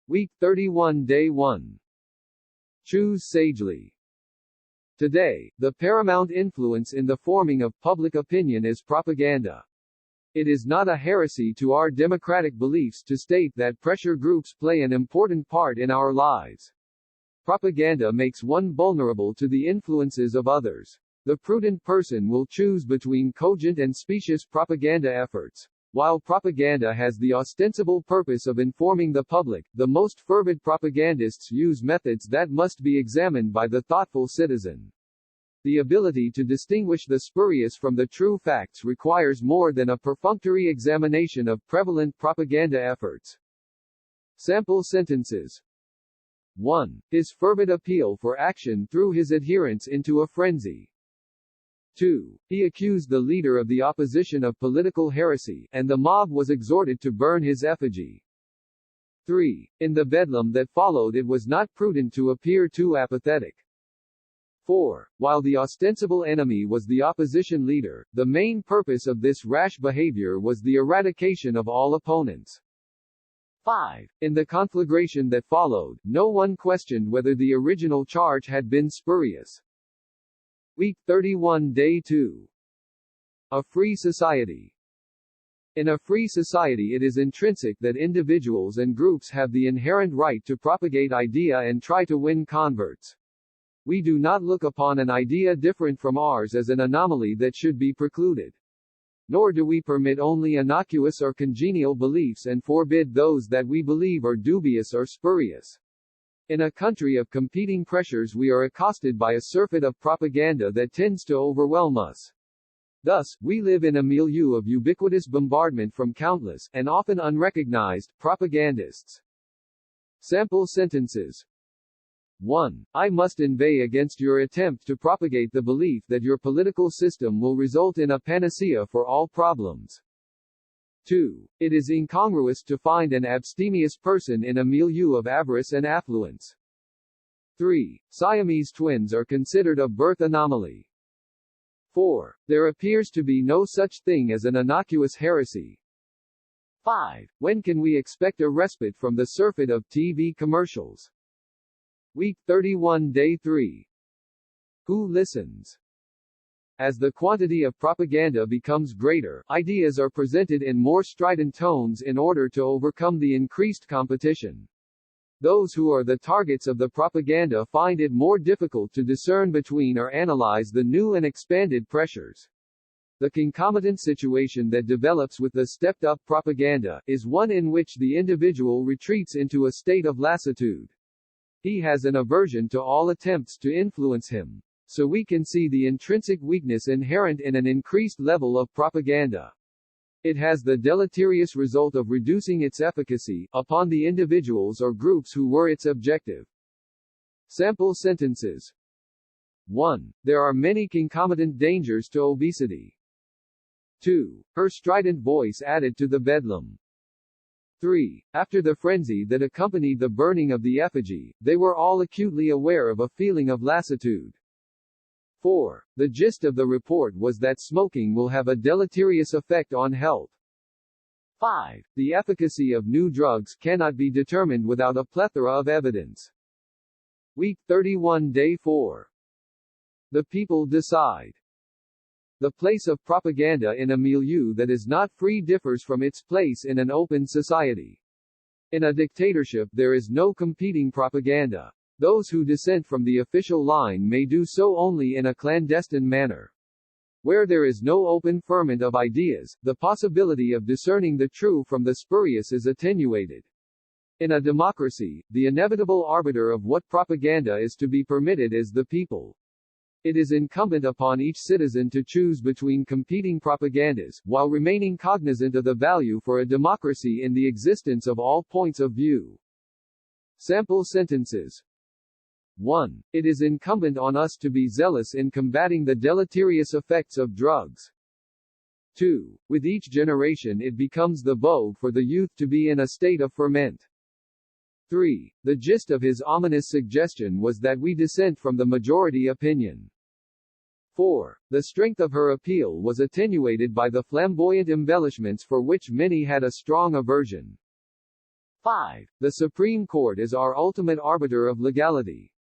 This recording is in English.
Week 31 Day 1. Choose sagely. Today, the paramount influence in the forming of public opinion is propaganda. It is not a heresy to our democratic beliefs to state that pressure groups play an important part in our lives. Propaganda makes one vulnerable to the influences of others. The prudent person will choose between cogent and specious propaganda efforts. While propaganda has the ostensible purpose of informing the public, the most fervid propagandists use methods that must be examined by the thoughtful citizen. The ability to distinguish the spurious from the true facts requires more than a perfunctory examination of prevalent propaganda efforts. Sample sentences. 1. His fervid appeal for action threw his adherents into a frenzy. 2. He accused the leader of the opposition of political heresy, and the mob was exhorted to burn his effigy. 3. In the bedlam that followed, it was not prudent to appear too apathetic. 4. While the ostensible enemy was the opposition leader, the main purpose of this rash behavior was the eradication of all opponents. 5. In the conflagration that followed, no one questioned whether the original charge had been spurious. Week 31 Day 2. A free society. In a free society, it is intrinsic that individuals and groups have the inherent right to propagate idea and try to win converts. We do not look upon an idea different from ours as an anomaly that should be precluded. Nor do we permit only innocuous or congenial beliefs and forbid those that we believe are dubious or spurious. In a country of competing pressures, we are accosted by a surfeit of propaganda that tends to overwhelm us. Thus, we live in a milieu of ubiquitous bombardment from countless, and often unrecognized, propagandists. Sample sentences. 1. I must inveigh against your attempt to propagate the belief that your political system will result in a panacea for all problems. 2. It is incongruous to find an abstemious person in a milieu of avarice and affluence. 3. Siamese twins are considered a birth anomaly. 4. There appears to be no such thing as an innocuous heresy. 5. When can we expect a respite from the surfeit of TV commercials? Week 31 Day 3. Who listens? As the quantity of propaganda becomes greater, ideas are presented in more strident tones in order to overcome the increased competition. Those who are the targets of the propaganda find it more difficult to discern between or analyze the new and expanded pressures. The concomitant situation that develops with the stepped-up propaganda is one in which the individual retreats into a state of lassitude. He has an aversion to all attempts to influence him. So we can see the intrinsic weakness inherent in an increased level of propaganda. It has the deleterious result of reducing its efficacy upon the individuals or groups who were its objective. Sample sentences. 1. There are many concomitant dangers to obesity. 2. Her strident voice added to the bedlam. 3. After the frenzy that accompanied the burning of the effigy, they were all acutely aware of a feeling of lassitude. 4. The gist of the report was that smoking will have a deleterious effect on health. 5. The efficacy of new drugs cannot be determined without a plethora of evidence. Week 31 Day 4. The people decide. The place of propaganda in a milieu that is not free differs from its place in an open society. In a dictatorship, there is no competing propaganda. Those who dissent from the official line may do so only in a clandestine manner. Where there is no open ferment of ideas, the possibility of discerning the true from the spurious is attenuated. In a democracy, the inevitable arbiter of what propaganda is to be permitted is the people. It is incumbent upon each citizen to choose between competing propagandas, while remaining cognizant of the value for a democracy in the existence of all points of view. Sample sentences. 1. It is incumbent on us to be zealous in combating the deleterious effects of drugs. 2. With each generation it becomes the vogue for the youth to be in a state of ferment. 3. The gist of his ominous suggestion was that we dissent from the majority opinion. 4. The strength of her appeal was attenuated by the flamboyant embellishments for which many had a strong aversion. 5. The Supreme Court is our ultimate arbiter of legality.